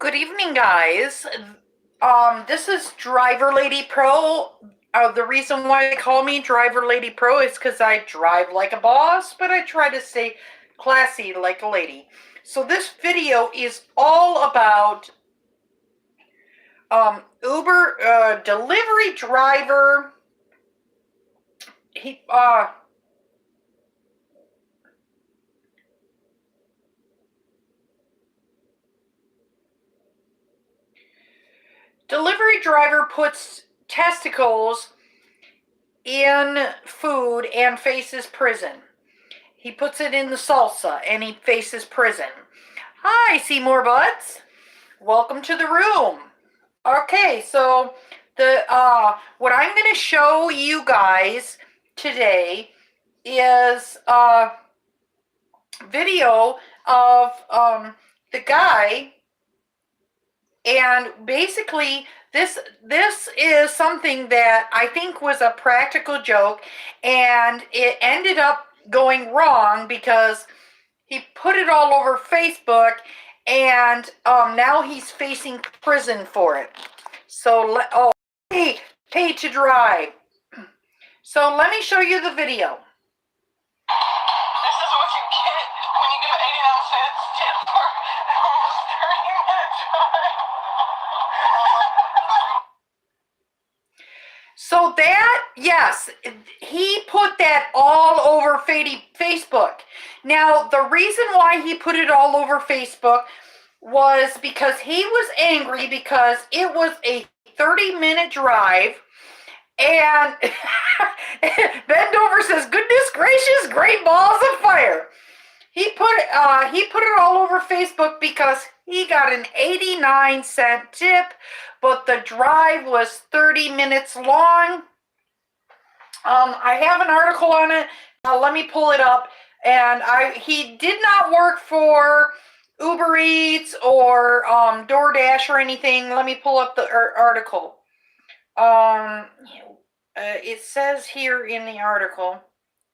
Good evening, guys. This is DriverLadyPro. The reason why they call me DriverLadyPro is because I drive like a boss, but I try to stay classy like a lady. So this video is all about Uber delivery driver. He Delivery driver puts testicles in food and faces prison. He puts it in the salsa and he faces prison. Hi, Seymour Butts. Welcome to the room. Okay, so what I'm going to show you guys today is a video of the guy, and basically this is something that I think was a practical joke, and it ended up going wrong because he put it all over Facebook, and now he's facing prison for it. So, pay to drive. So let me show you the video. This is what you get when you give 89 cents tip for almost 30-minute drive. So that, yes, he put that all over Facebook. Now, the reason why he put it all over Facebook was because he was angry because it was a 30-minute drive, and Bendover says, "Goodness gracious, great balls of fire." He put it all over Facebook because he got an 89-cent tip, but the drive was 30 minutes long. I have an article on it. Let me pull it up. And he did not work for Uber Eats or DoorDash or anything. Let me pull up the article. It says here in the article,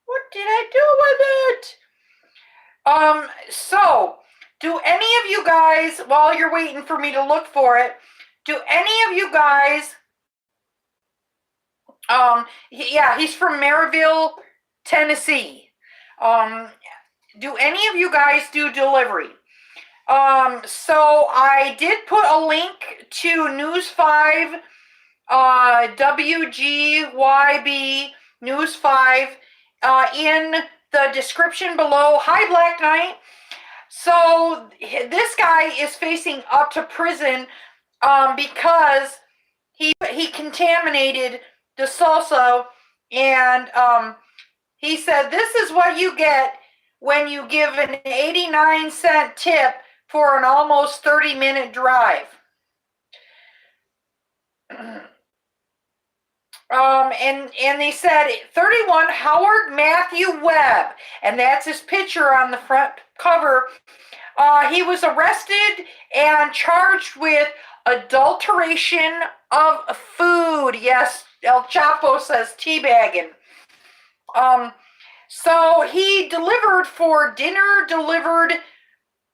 what did I do with it? So, do any of you guys, while you're waiting for me to look for it, do any of you guys, he's from Maryville, Tennessee. Do any of you guys do delivery? So I did put a link to News 5, WGYB News 5, in the description below. Hi, Black Knight. So this guy is facing up to prison because he contaminated the salsa, and he said this is what you get when you give an 89-cent tip for an almost 30-minute drive. And they said 31 Howard Matthew Webb, and that's his picture on the front cover. He was arrested and charged with adulteration of food. Yes, El Chapo says teabagging. So he delivered for dinner delivered,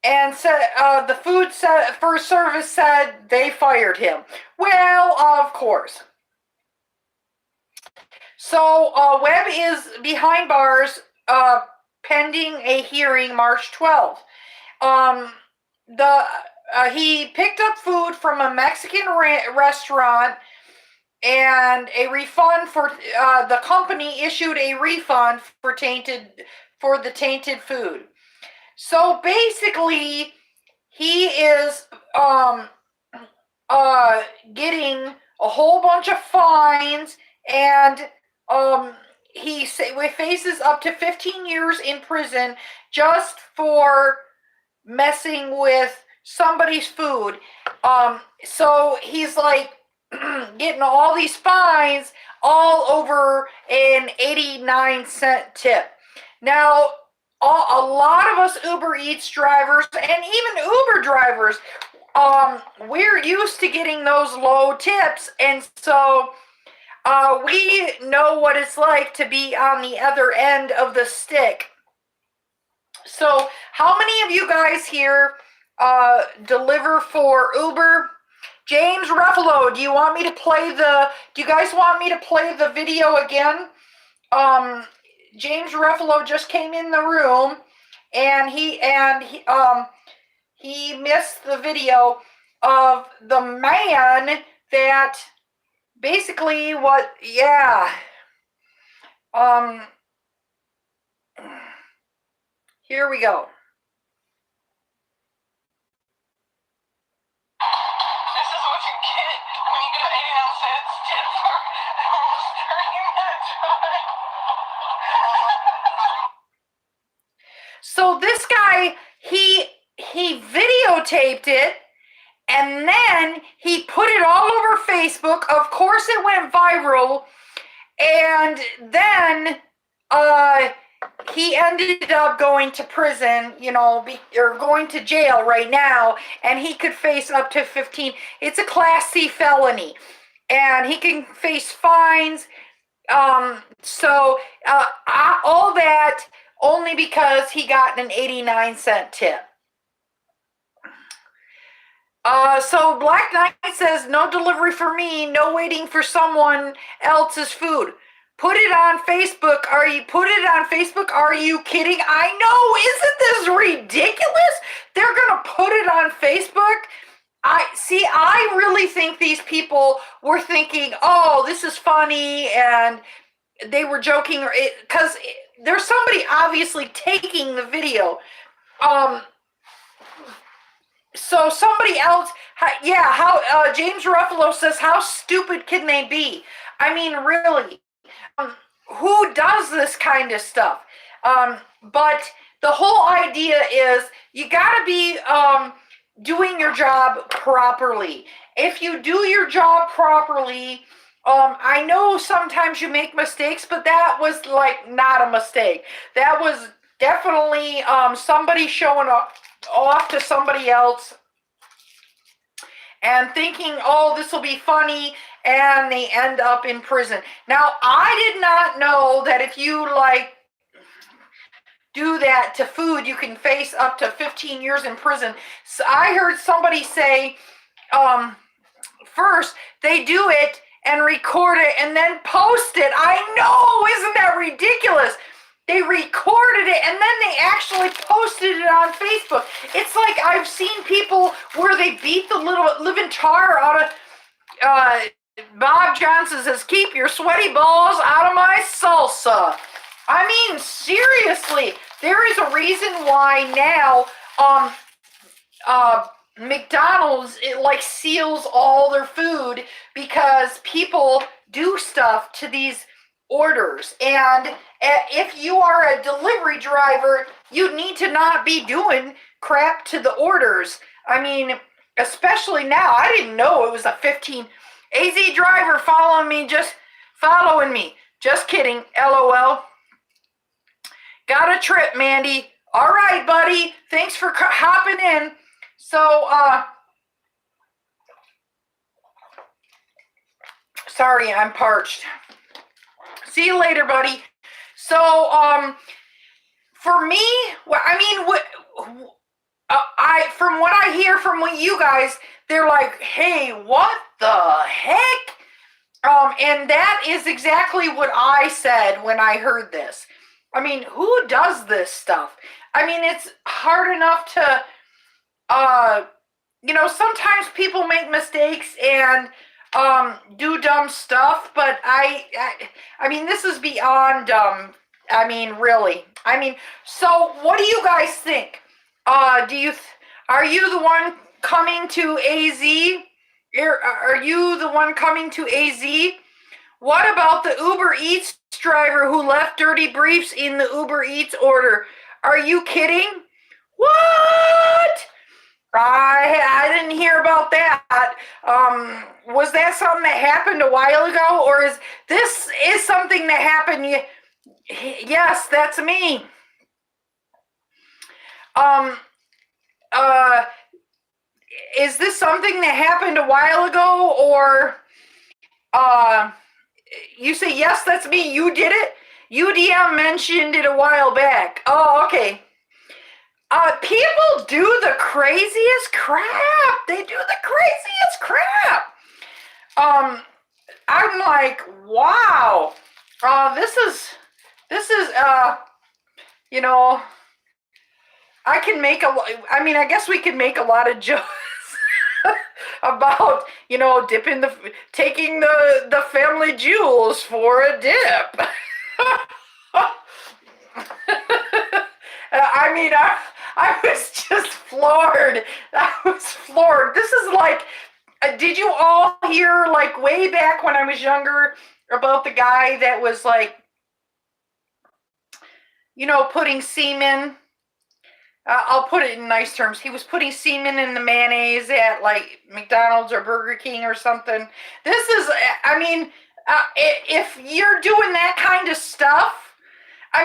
and said the food first service said they fired him. Well, of course. So Webb is behind bars pending a hearing March 12th. He picked up food from a Mexican restaurant, and a refund for the company issued a refund for the tainted food. So basically, he is getting a whole bunch of fines, and he faces up to 15 years in prison just for messing with somebody's food. So he's like getting all these fines all over an 89-cent tip. Now, a lot of us Uber Eats drivers and even Uber drivers, we're used to getting those low tips, and so we know what it's like to be on the other end of the stick. So how many of you guys here deliver for Uber. James Ruffalo, do you guys want me to play the video again? James Ruffalo just came in the room, and he missed the video of the man that basically here we go. This is what you get when you get 89 cents tip for almost 30-minute drive. So this guy, he videotaped it, and then he put it all over Facebook. Of course, it went viral, and then he ended up going to prison, or going to jail right now, and he could face up to 15. It's a Class C felony, and he can face fines. All that only because he got an 89-cent tip. So Black Knight says, no delivery for me, no waiting for someone else's food. Put it on Facebook. Are you kidding? I know, isn't this ridiculous? They're gonna put it on Facebook. I really think these people were thinking, oh, this is funny, and they were joking, because there's somebody obviously taking the video. So somebody else, James Ruffalo says, how stupid can they be? I mean, really, who does this kind of stuff? But the whole idea is you gotta be doing your job properly. If you do your job properly, I know sometimes you make mistakes, but that was like not a mistake. That was definitely somebody showing off to somebody else and thinking, oh, this will be funny, and they end up in prison. Now, I did not know that if you do that to food, you can face up to 15 years in prison. So I heard somebody say, first they do it and record it and then post it. I know, isn't that ridiculous? They recorded it and then they actually posted it on Facebook. It's like I've seen people where they beat the living tar out of, Bob Johnson says, keep your sweaty balls out of my salsa. I mean, seriously, there is a reason why now McDonald's, seals all their food, because people do stuff to these orders. And if you are a delivery driver, you need to not be doing crap to the orders. I mean, especially now. I didn't know it was a 15. AZ driver following me. Just kidding. LOL. Got a trip, Mandy. All right, buddy. Thanks for hopping in. So, sorry, I'm parched. See you later, buddy. So, for me, from what I hear from you guys, they're like, hey, what the heck? And that is exactly what I said when I heard this. I mean, who does this stuff? I mean, it's hard enough to, sometimes people make mistakes and do dumb stuff, but I mean, this is beyond dumb. I mean, really. I mean, so what do you guys think? Are you the one coming to AZ? Are you the one coming to AZ? What about the Uber Eats driver who left dirty briefs in the Uber Eats order? Are you kidding? What? I didn't hear about that. Was that something that happened a while ago, or is this something that happened? Yes, that's me. Is this something that happened a while ago, or you say, yes, that's me, you did it? UDM mentioned it a while back. Oh, okay. People do the craziest crap. They do the craziest crap. I'm like, wow. This is, you know, I can make I guess we can make a lot of jokes about, taking the family jewels for a dip. I was just floored. I was floored. This is like, did you all hear, like, way back when I was younger about the guy that was, like, putting semen? I'll put it in nice terms. He was putting semen in the mayonnaise at, like, McDonald's or Burger King or something. This is, if you're doing that kind of stuff,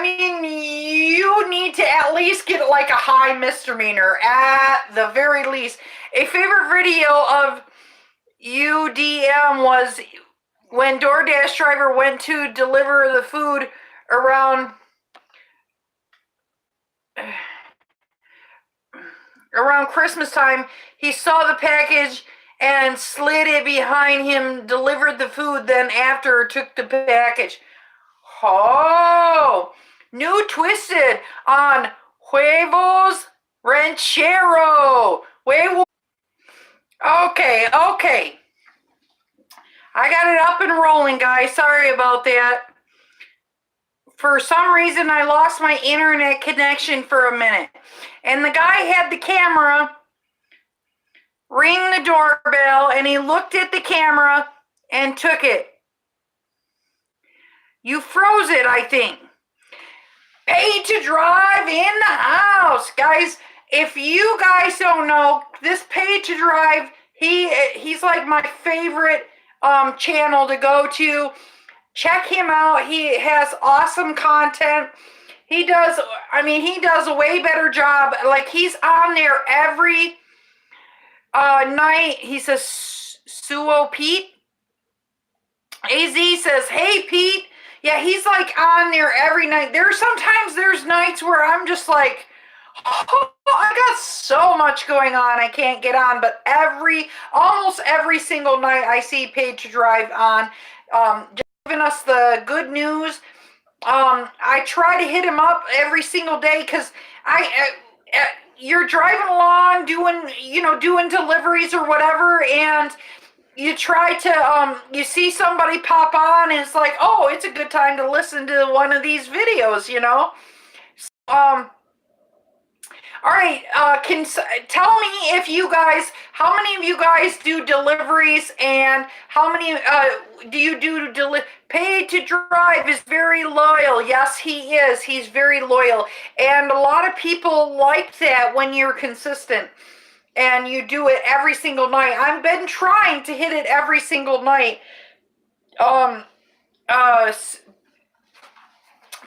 you need to at least get, like, a high misdemeanor, at the very least. A favorite video of UDM was when DoorDash driver went to deliver the food around Christmas time. He saw the package and slid it behind him, delivered the food, then after took the package. Oh, new twisted on Huevos Ranchero. Okay. I got it up and rolling, guys. Sorry about that. For some reason, I lost my internet connection for a minute. And the guy had the camera ring the doorbell, and he looked at the camera and took it. You froze it, I think. Paid to drive in the house. Guys, if you guys don't know, this Paid to Drive, he's like my favorite channel to go to. Check him out. He has awesome content. He does a way better job. Like, he's on there every night. He says, Suo Pete. AZ says, hey, Pete. Yeah, he's like on there every night. There's nights where I'm just like, oh, I got so much going on, I can't get on. But almost every single night I see Paid to Drive on, giving us the good news. I try to hit him up every single day because you're driving along doing deliveries or whatever, and you try to, you see somebody pop on, and it's like, oh, it's a good time to listen to one of these videos, all right, tell me how many of you guys do deliveries, and how many do you do Paid to Drive is very loyal. Yes, he is. He's very loyal. And a lot of people like that when you're consistent and you do it every single night. I've been trying to hit it every single night.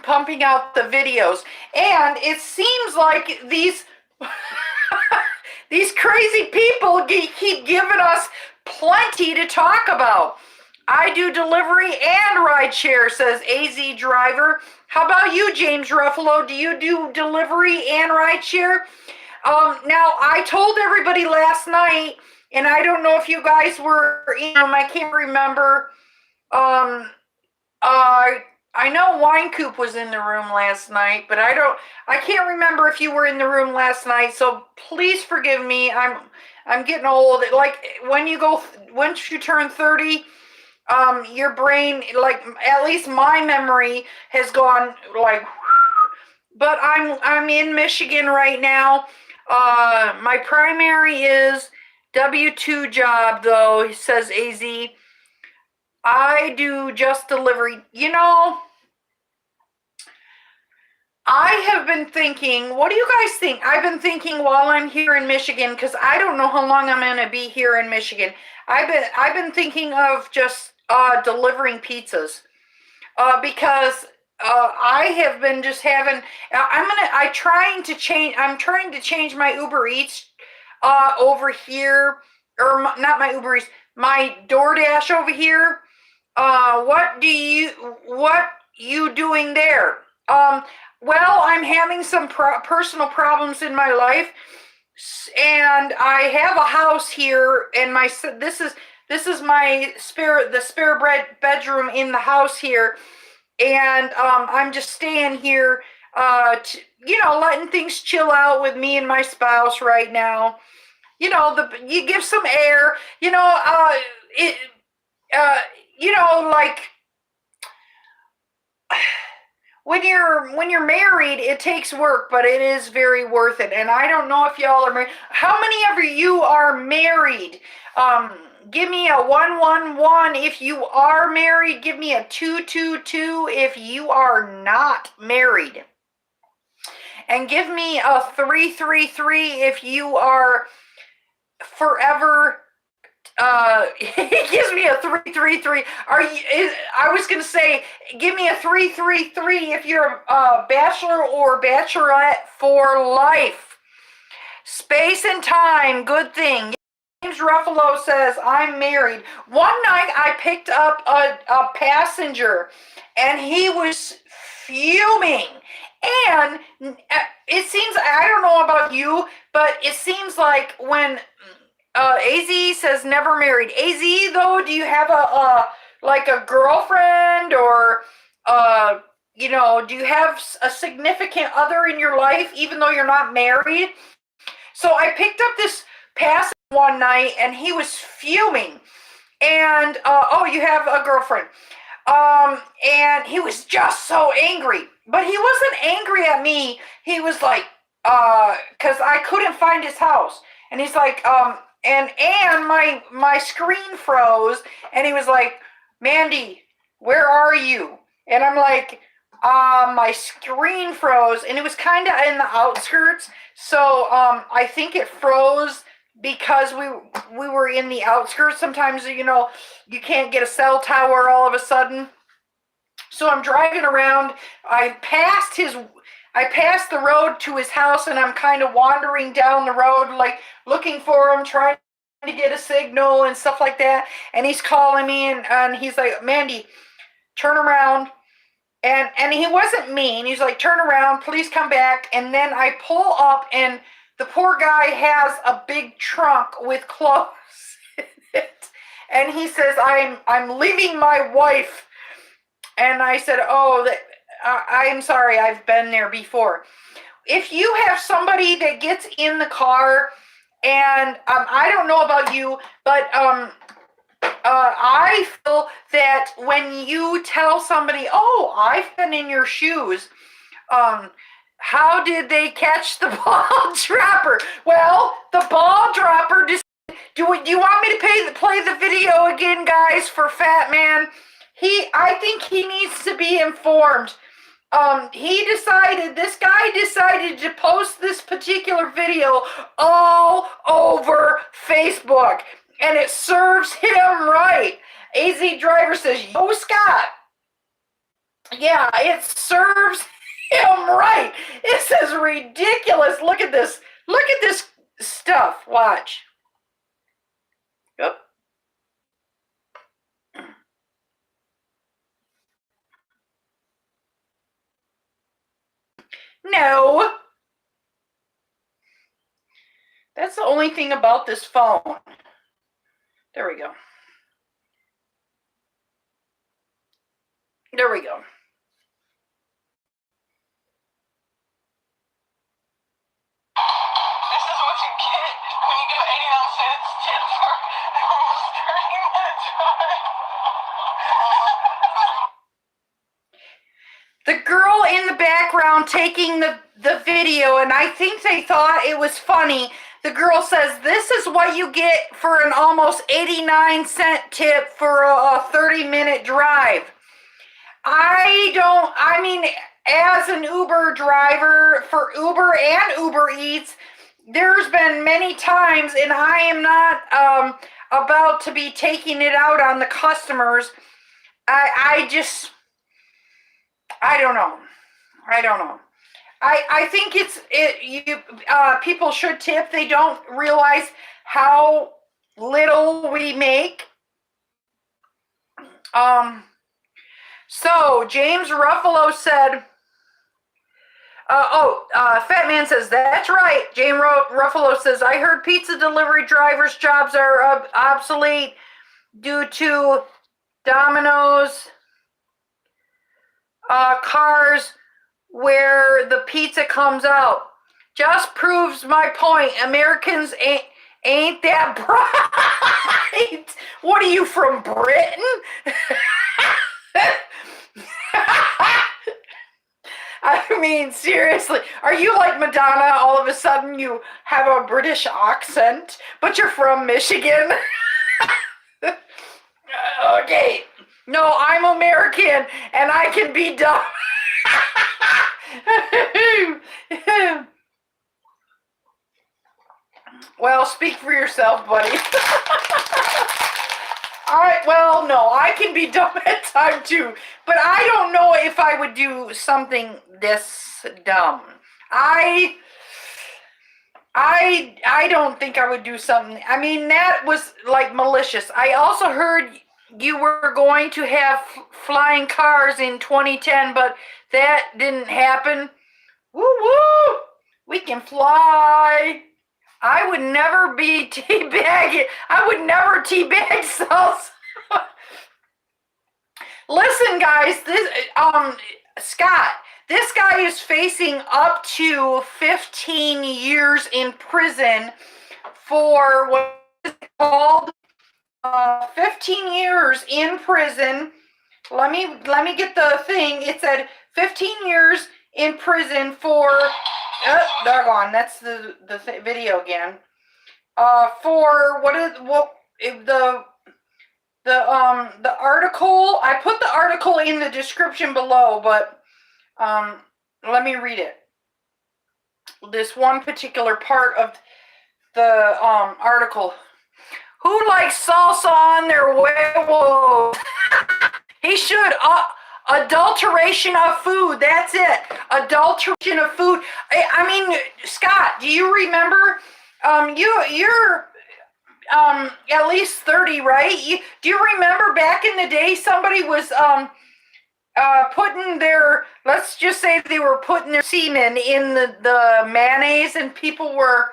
Pumping out the videos, and it seems like these these crazy people keep giving us plenty to talk about. I do delivery and rideshare, says AZ Driver. How about you, James Ruffalo? Do you do delivery and rideshare? Now, I told everybody last night, and I don't know if you guys were in them. I can't remember. I know Wine Coop was in the room last night, but I can't remember if you were in the room last night, so please forgive me. I'm getting old. Like, once you turn 30, your brain, like, at least my memory has gone, like, but I'm in Michigan right now. My primary is W-2 job, though, says AZ. I do just delivery. I have been thinking, what do you guys think? I've been thinking while I'm here in Michigan, because I don't know how long I'm going to be here in Michigan. I've been thinking of just delivering pizzas, because I have been just having. I'm trying to change my Uber Eats over here, or not my Uber Eats, my DoorDash over here. What you doing there? Well, I'm having some personal problems in my life, and I have a house here, and this is my the spare bedroom in the house here, and I'm just staying here, letting things chill out with me and my spouse right now. You give some air, it, uh, like when you're married, it takes work, but it is very worth it. And I don't know if y'all are married. How many of you are married? Give me a 111 if you are married. Give me a 222 if you are not married. And give me a 333 if you are forever. He gives me a 333. I was gonna say, give me a 333 if you're a bachelor or bachelorette for life. Space and time, good thing. James Ruffalo says, I'm married. One night I picked up a passenger and he was fuming. And it seems, I don't know about you, but it seems like when AZ says never married. AZ, though, do you have a girlfriend, or do you have a significant other in your life even though you're not married? So I picked up this passenger one night and he was fuming. And you have a girlfriend. And he was just so angry. But he wasn't angry at me. He was like, because I couldn't find his house. And he's like, and my screen froze, and he was like, Mandy, where are you? And I'm like, my screen froze, and it was kind of in the outskirts, so I think it froze because we were in the outskirts. Sometimes, you can't get a cell tower all of a sudden. So I'm driving around. I passed the road to his house, and I'm kind of wandering down the road, like looking for him, trying to get a signal and stuff like that. And he's calling me, and he's like, Mandy, turn around. And he wasn't mean. He's like, turn around, please come back. And then I pull up, and the poor guy has a big trunk with clothes in it. And he says, I'm leaving my wife. And I said, I'm sorry, I've been there before. If you have somebody that gets in the car, and I don't know about you, but I feel that when you tell somebody, I've been in your shoes, how did they catch the ball dropper? Well, the ball dropper do you want me to play the video again, guys, for Fat Man? I think he needs to be informed. This guy decided to post this particular video all over Facebook, and it serves him right. AZ Driver says, yo, Scott. Yeah, it serves him right. This is ridiculous. Look at this. Look at this stuff. Watch. Yep. No. That's the only thing about this phone. There we go. There we go. This is what you get when you give 89 cents tip for almost 30-minute drive. The girl in the background taking the video, and I think they thought it was funny. The girl says, this is what you get for an almost 89-cent tip for a 30-minute drive. As an Uber driver for Uber and Uber Eats, there's been many times, and I am not about to be taking it out on the customers. I don't know. I think people should tip. They don't realize how little we make. So James Ruffalo said, Fat Man says, that's right. Jane Ruffalo says, I heard pizza delivery drivers' jobs are obsolete due to Domino's cars where the pizza comes out. Just proves my point. Americans ain't that bright. What are you, from Britain? I mean, seriously, are you like Madonna? All of a sudden you have a British accent, but you're from Michigan? Okay. No, I'm American, and I can be dumb. Well, speak for yourself, buddy. Well, no, I can be dumb at times too, but I don't know if I would do something this dumb. I don't think I would do something. I mean, that was like malicious. I also heard you were going to have flying cars in 2010, but that didn't happen. Woo woo! We can fly. I would never be teabagging. I would never teabag salsa. Listen, guys, this Scott, this guy is facing up to 15 years in prison for what is called 15 years in prison. Let me get the thing. It said 15 years in prison for doggone, that's the video again. For the article, I put the article in the description below, but let me read it. This one particular part of the article. Who likes salsa on their huevos? He should. Adulteration of food. That's it. Adulteration of food. I mean, Scott, do you remember? You're at least 30, right? Do you remember back in the day somebody was putting their, let's just say they were putting their semen in the mayonnaise, and people were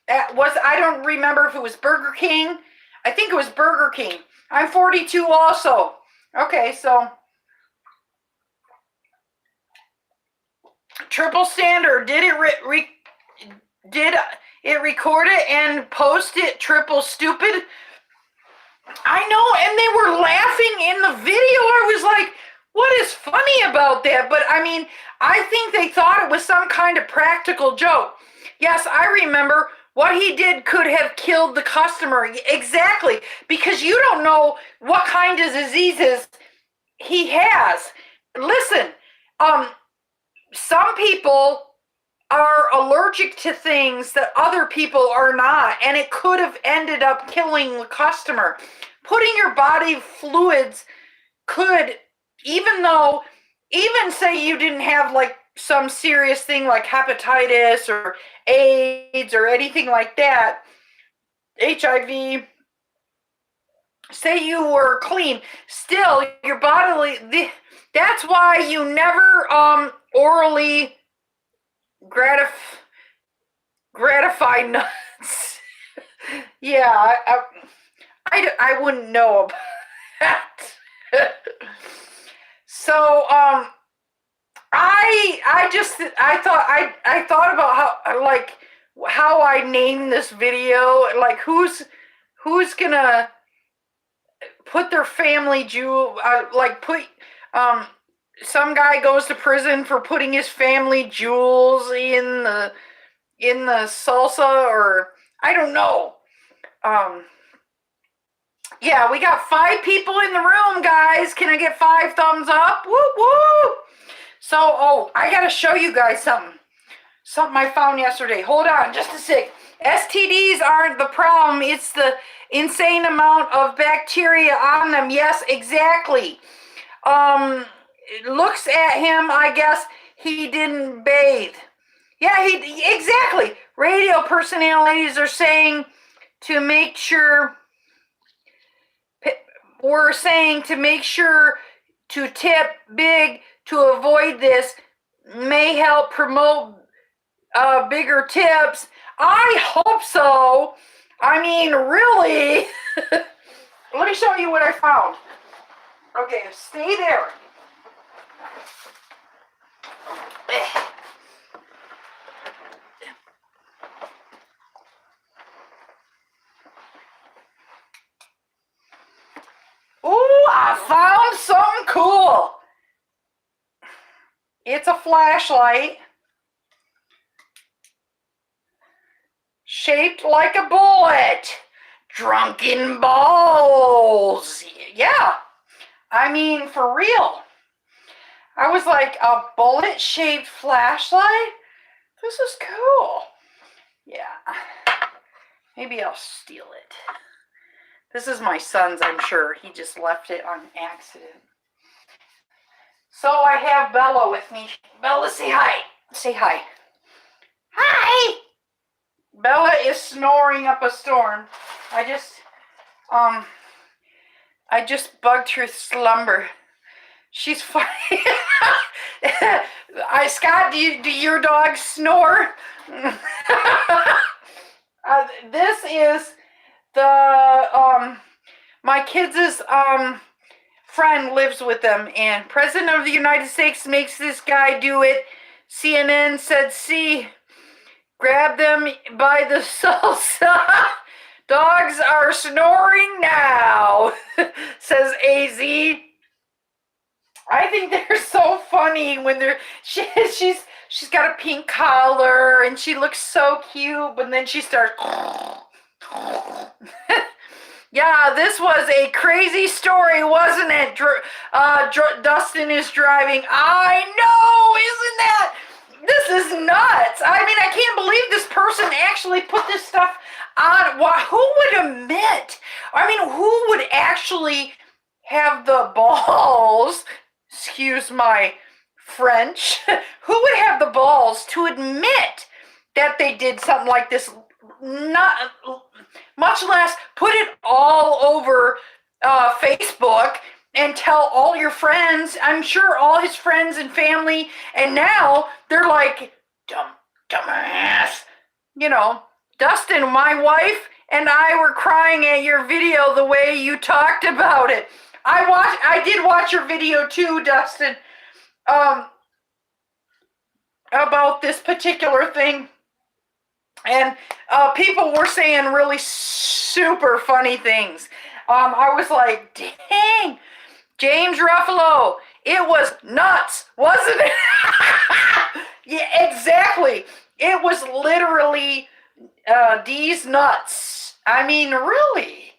I don't remember if it was Burger King. I think it was Burger King. I'm 42 also. Okay, so triple standard. Did it record it and post it triple stupid? I know, and they were laughing in the video. I was like, what is funny about that? But I mean, I think they thought it was some kind of practical joke. Yes, I remember what he did could have killed the customer. Exactly, because you don't know what kind of diseases he has. Listen, some people are allergic to things that other people are not, and it could have ended up killing the customer. Putting your body fluids could, even say you didn't have like some serious thing like hepatitis or AIDS or anything like that, HIV, say you were clean, still your bodily, that's why you never orally gratify nuts. Yeah, I wouldn't know about that. So I thought about how I named this video, like who's gonna put their family jewel, some guy goes to prison for putting his family jewels in the salsa, or I don't know. Yeah, we got 5 people in the room, guys. Can I get 5 thumbs up? Woo woo! So, I gotta show you guys something I found yesterday. Hold on, just a sec. STDs aren't the problem. It's the insane amount of bacteria on them. Yes, exactly. Looks at him, I guess he didn't bathe. Yeah, exactly. Radio personalities are saying to make sure, we're saying to make sure to tip big to avoid this. may help promote bigger tips. I hope so. I mean, really. Let me show you what I found. Okay, stay there. Ooh, I found something cool. It's a flashlight shaped like a bullet. Drunken balls. Yeah, I mean, for real. I was like, a bullet-shaped flashlight? This is cool. Yeah. Maybe I'll steal it. This is my son's, I'm sure. He just left it on accident. So I have Bella with me. Bella, say hi. Say hi. Hi! Bella is snoring up a storm. I just bugged her slumber. She's funny. Scott, do your dogs snore? This is the my kids' friend lives with them, and President of the United States makes this guy do it. CNN said, "See, grab them by the salsa. Dogs are snoring now," says AZ. I think they're so funny when she's got a pink collar and she looks so cute, but then she starts. Yeah, this was a crazy story, wasn't it? Dustin is driving. I know, isn't that? This is nuts. I mean, I can't believe this person actually put this stuff on. Who would admit? I mean, who would actually have the balls, excuse my French, who would have the balls to admit that they did something like this? Not much less put it all over Facebook and tell all your friends. I'm sure all his friends and family, and now they're like, dumbass. You know, Dustin, my wife and I were crying at your video the way you talked about it. I did watch your video too, Dustin, about this particular thing. And people were saying really super funny things. I was like, dang, James Ruffalo, it was nuts, wasn't it? Yeah, exactly. It was literally D's nuts. I mean, really.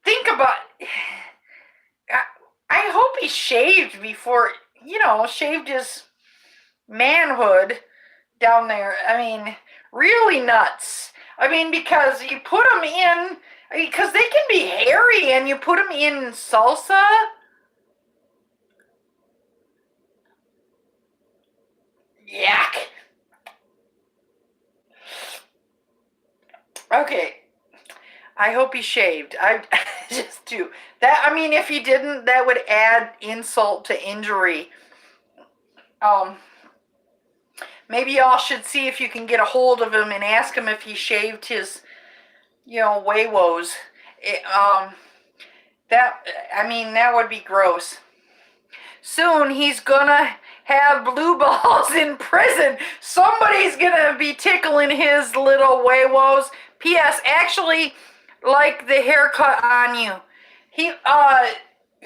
Think about it. I hope he shaved before, shaved his manhood down there. I mean, really nuts. I mean, because you put them in, because they can be hairy, and you put them in salsa. Yuck. Okay. I hope he shaved. I just do. That, I mean, if he didn't, that would add insult to injury. Maybe y'all should see if you can get a hold of him and ask him if he shaved his, huevos. That would be gross. Soon he's gonna have blue balls in prison. Somebody's gonna be tickling his little huevos. P.S. Actually, like the haircut on you.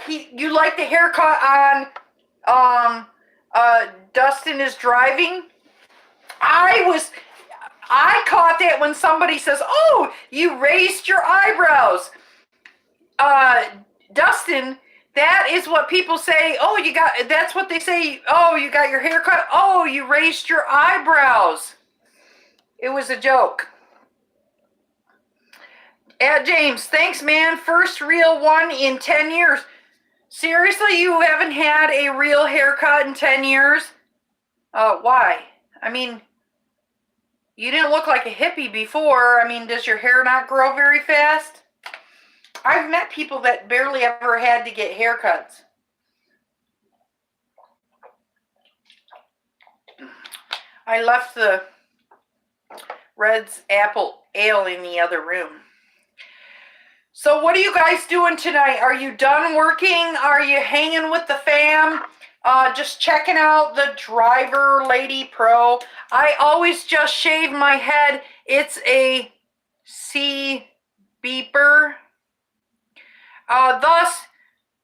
You like the haircut on Dustin is driving? I caught that when somebody says, "Oh, you raised your eyebrows." Dustin, that is what people say. Oh, that's what they say. Oh, you got your haircut. Oh, you raised your eyebrows. It was a joke. James, thanks, man. First real one in 10 years. Seriously, you haven't had a real haircut in 10 years? Why? I mean, you didn't look like a hippie before. I mean, does your hair not grow very fast? I've met people that barely ever had to get haircuts. I left the Red's apple ale in the other room. So what are you guys doing tonight? Are you done working? Are you hanging with the fam? Just checking out the DriverLadyPro. I always just shave my head. It's a C beeper. Thus,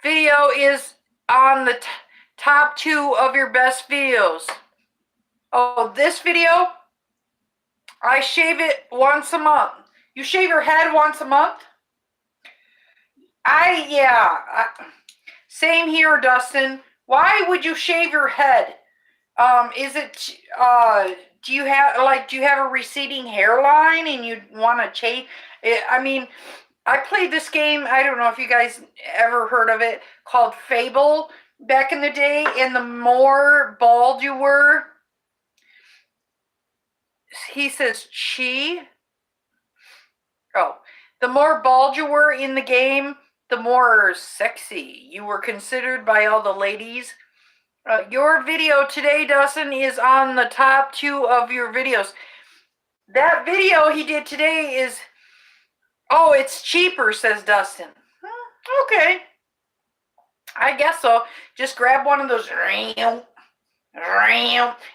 video is on the top 2 of your best videos. Oh, this video, I shave it once a month. You shave your head once a month? Same here, Dustin. Why would you shave your head? Do you have a receding hairline and you want to change? I mean, I played this game, I don't know if you guys ever heard of it, called Fable back in the day, and the more bald you were, he says the more bald you were in the game, the more sexy you were considered by all the ladies. Your video today, Dustin, is on the top 2 of your videos. That video he did today is, oh, it's cheaper, says Dustin. Okay. I guess so. Just grab one of those.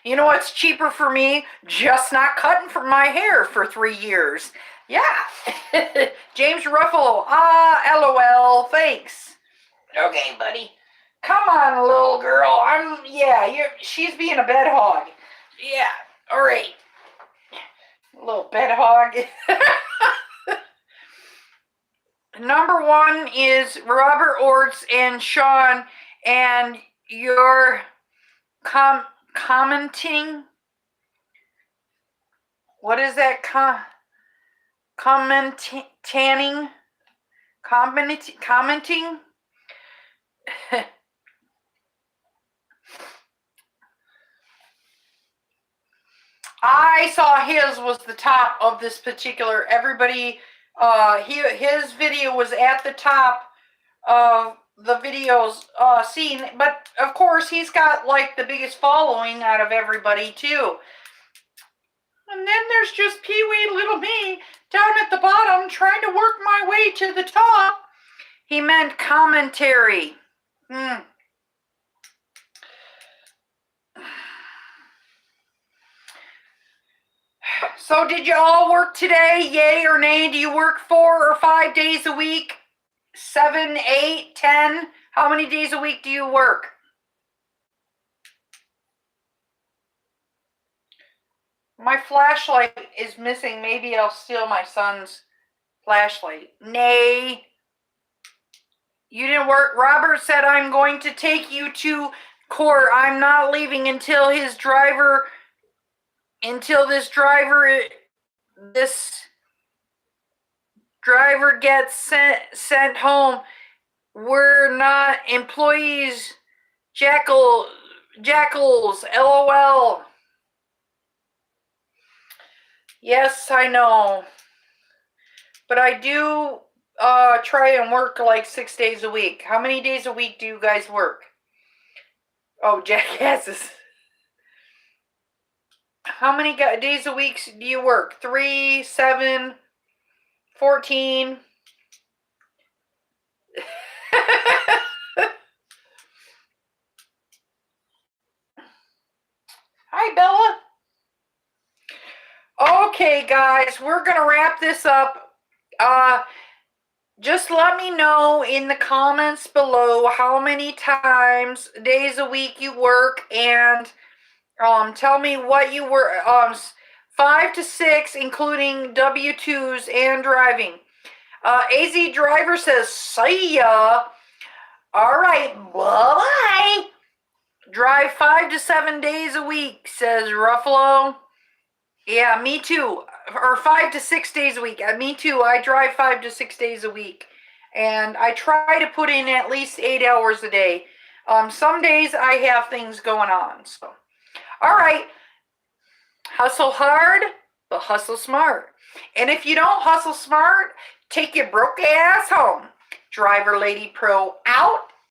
You know what's cheaper for me? Just not cutting for my hair for 3 years. Yeah. James Ruffalo. LOL. Thanks. Okay, buddy. Come on, little girl. She's being a bed hog. Yeah. All right. Little bed hog. Number 1 is Robert Orts and Sean, and you're commenting. What is that? Commenting? I saw his was the top of this particular. Everybody, his video was at the top of the videos seen, but of course he's got like the biggest following out of everybody too. And then there's just Pee-wee little me down at the bottom trying to work my way to the top. He meant commentary. So did you all work today? Yay or nay? Do you work 4 or 5 days a week? 7, 8, 10? How many days a week do you work? My flashlight is missing. Maybe I'll steal my son's flashlight. Nay. You didn't work. Robert said, I'm going to take you to court. I'm not leaving until this driver gets sent home. We're not employees. Jackals, LOL. Yes, I know. But I do try and work like 6 days a week. How many days a week do you guys work? Oh, jackasses. How many days a week do you work? 3, 7, 14? Hi, Bella. Okay, guys, we're going to wrap this up. Just let me know in the comments below how many days a week you work, and tell me what you work, 5 to 6, including W-2s and driving. AZ Driver says, see ya. All right, bye-bye. Drive 5 to 7 days a week, says Ruffalo. Yeah, me too. Or 5 to 6 days a week. Me too. I drive 5 to 6 days a week. And I try to put in at least 8 hours a day. Some days I have things going on. So, all right. Hustle hard, but hustle smart. And if you don't hustle smart, take your broke ass home. DriverLadyPro out.